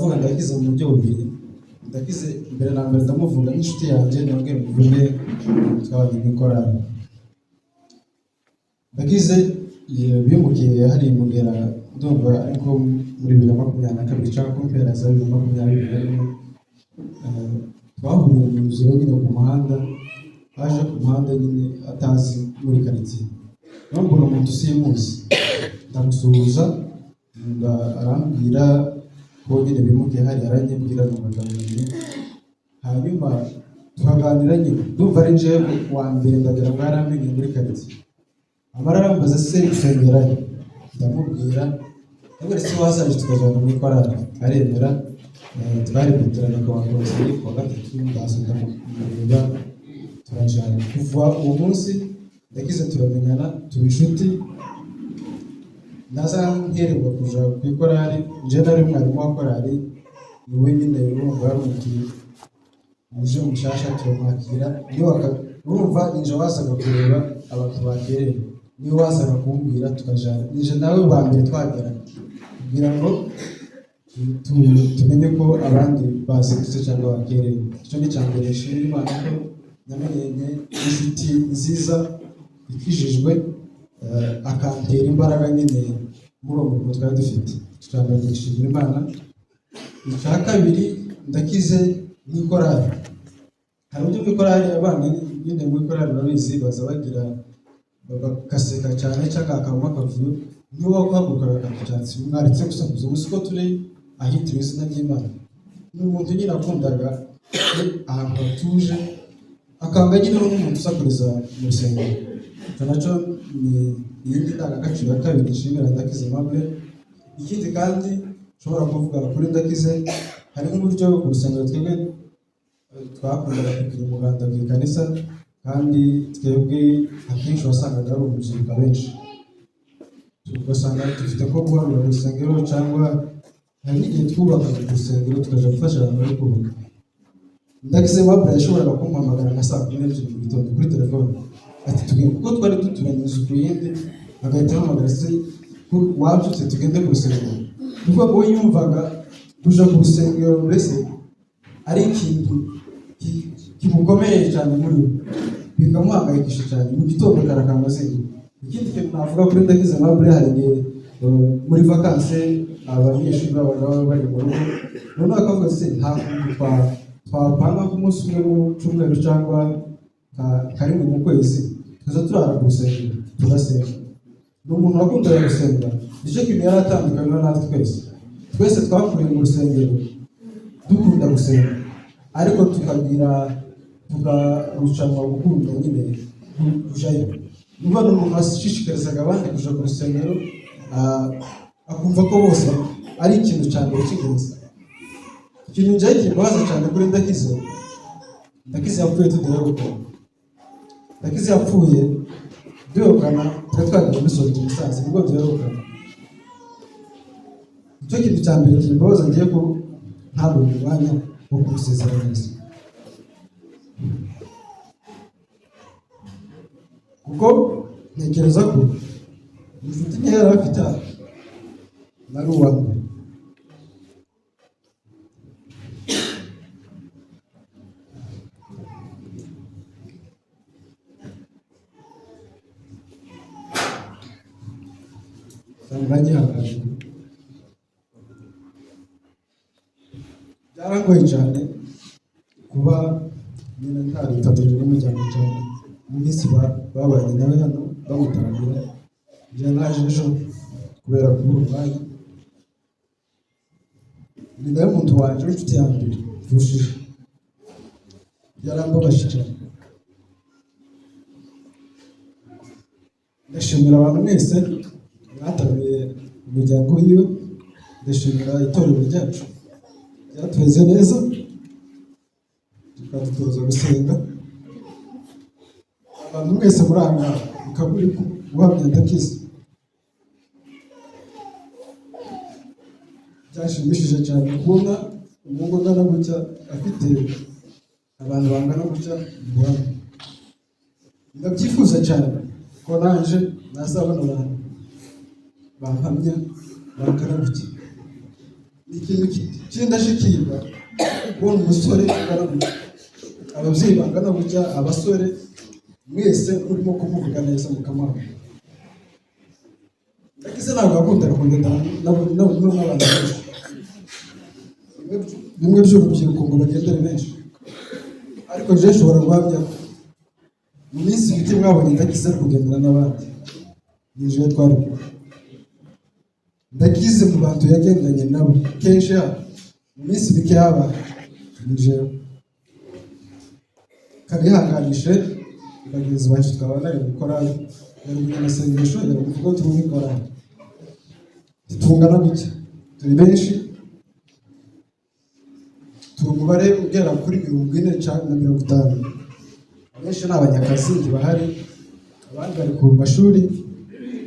ndavuga ndakize mu buryo bubiri. Ndakize mbere na mbere ndamuvuga n'inshuti yanjye nabwiye muvuge twabanye mu korali. Ndakize bimukiye hari Mugera ndumva ariko muri 2022 cyangwa kumpera za 2021 twahuriye mu nzira nyine ku muhanda, aje ku muhanda nyine atazi muri karitsiye. Nambona umuntu simuzi, ndamusuhuza arambwira ko nyine bimukiye hari aranyibwira mu magambo abiri, hanyuma tukaganira nyine ndumva ari nje wa mbere ndagira ngo yaramenye muri karitsiye. Amara arambaza se usengerayo, ndamubwira ntabwo se wazaje tukajana muri korali, aremera. Twari kuterana kwa konseri kwa gatatu ndasubira kumureba turajana. Kuva uwo munsi ndakize turamenyana tuba inshuti. Naza nkererwa kuja ku korali, nje nari mwarimu wa korali, niwe nyine urumva yarumutiye muje mushasha turamwakira. Niyo urumva ninje wasaga kureba abantu bakerewe, niyo wasaga kumbwira tukajana. Nije nawe wa mbere twagerana kugira ngo tumenye ko abandi bazindutse cyangwa bakerewe. Icyo ni cyambere nshimira Imana ko namenye inshuti nziza ikijijwe, akantera imbaraga nyine muri uwo murimo twari dufite. Twashimira Imana. Icya kabiri ndakize n'ikorali. Hari uburyo bw'ikorali abana nyine muri korali babizi baza bagira bagaseka cyane cyangwa akabamo akavuyo, niyo waguhaguruka akakucyatsi mwaretse gusakuza gusa ko turi ahitiriwe izina ry'Imana. Ni umuntu nyine akundaga ahantu hatuje, akanga nyine n'umuntu usakuriza mu rusengero. Icyo nacyo ni iyindi ndangagaciro ya kabiri nshimira Ndakize Aimable. Ikindi kandi nshobora kuvuga kuri Ndakize, hari nk'uburyo ku rusengero twebwe twakundaga kugira umuganda ku ikanisa, kandi twebwe akenshi wasangaga ari urubyiruko benshi, ugasanga dufite ko guharura urusengero, cyangwa hari n'igihe twubakaga urusengero tukaja gufasha abantu bari kubaka. Ndakize Aimable yashoboraga kumpamagara nka saa 12 mu gitondo kuri telefone ati tugiye, kuko twari duturanye inzu ku yindi, agahita ahamagara se wabyutse tugende ku rusengero. Kuko we yumvaga kuja ku rusengero mbese ari ikintu kimukomeye cyane muri we, bikamuhangayikisha cyane. Mu gitondo karakamazinga. Ikindi kintu navuga kuri Ndakize Aimable, hari igihe muri vakanse abanyeshuri babaga bari mu rugo, noneho akavuga se nta kuntu twapanga ku munsi umwe mu cyumweru cyangwa karimwe mu kwezi tuza turara ku rusengero tugasenga. Ni umuntu wakundaga gusenga. Nicyo kintu yari atandukanye natwe twese twakuriye mu rusengero dukunda gusenga, ariko tukarushanwa gukunda nyine kujayo. Niba umuntu ashishikarizaga abandi kuja ku rusengero, akumva ko bose ari ikintu cya mbere cy'ingenzi. Ikintu njyewe kimbabaza cyane kuri Ndakize yapfuye tudaheruka. Ndakize yapfuye duherukana twari twagiye gusohoka Musanze, nibwo duherukana. Icyo kintu cya mbere kimbabaza ngiye ko ntabonye umwanya wo kumusezera neza, kuko ntekereza ko inshuti nke yari afite nari uwa mbere. Byarangoye cyane kuba nyine ntaritabiriye n'umuryango cyane mu minsi babanye nawe hano bamutaramira. Njye naje ejo kubera kubura umwanya. Ni nawe muntu wanje w'inshuti ya mbere turushije, yarambabaje cyane. Ndashimira abantu mwese mwatabiye umuryango wiwe, ndashimira itorero ryacu ryatuweze neza tukadutoza gusenga. Abantu mwese muranga mukaburi guhamya Ndakize, byashimishije cyane kubona umuntu ungana gutya afite abantu bangana gutya guhamya. Ndabyifuza cyane ko nanje nazabona abantu bahamya bangana gutya. ikintu cy'indashyikirwa kubona umusore ababyeyi bangana gutya, abasore mwese urimo kumuvuga neza mukamwanga. Ndakize ntabwo akunda kugendana n'abantu benshi, bimwe by'urubyiruko ngo bagendere benshi, ariko je nshobora guhamya ko mu minsi mike mwabonye Ndakize ari kugendana n'abandi. Nije twari Ndakize mu bantu yagendanye nabo kenshi mu minsi mike yaba nije kabihanganishe bagenzi bacu twabana gukora mu masengesho kuko turumikora tungana gutya, turi benshi, turi umubare ugera kuri 40 na 50. Abenshi ni abanyakazi ntibahari, abandi bari ku mashuri,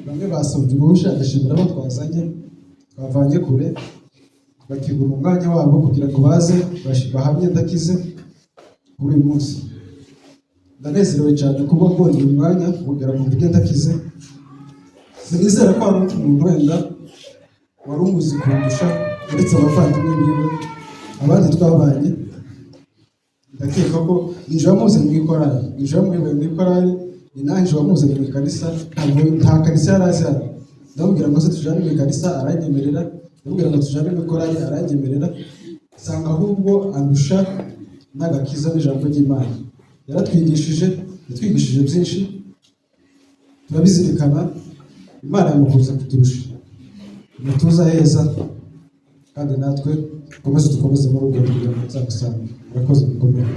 bamwe basabye uruhushya agashimira abo twazanye twavanye kure, bakigura umwanya wabo kugira ngo baze bahamye Ndakize kuri uyu munsi. Ndanezerewe cyane kuba mbonye uyu mwanya kugira ngo mvuge Ndakize. Sinizera ko hari umuntu wenda wari umuzi kundusha uretse abavandimwe biwe abandi twabanye. Ndakeka ko ninjira muze mu ikorari, ninjira mu ikorari, ni nanjye wamuze mu ikanisa, nta kanisa yarazi hano. Ndamubwira ngo se tujane mu ikanisa, aranyemerera. Ndamubwira ngo tujane mu ikorari, aranyemerera. Sanga ahubwo andusha n'agakiza n'ijambo ry'Imana. Yaratwigishije, yatwigishije byinshi, turabizirikana. Imana yamukuza kuturusha, mutuza heza, kandi natwe dukomeze muri ubwo buryo nzagusanga. Murakoze mukomere.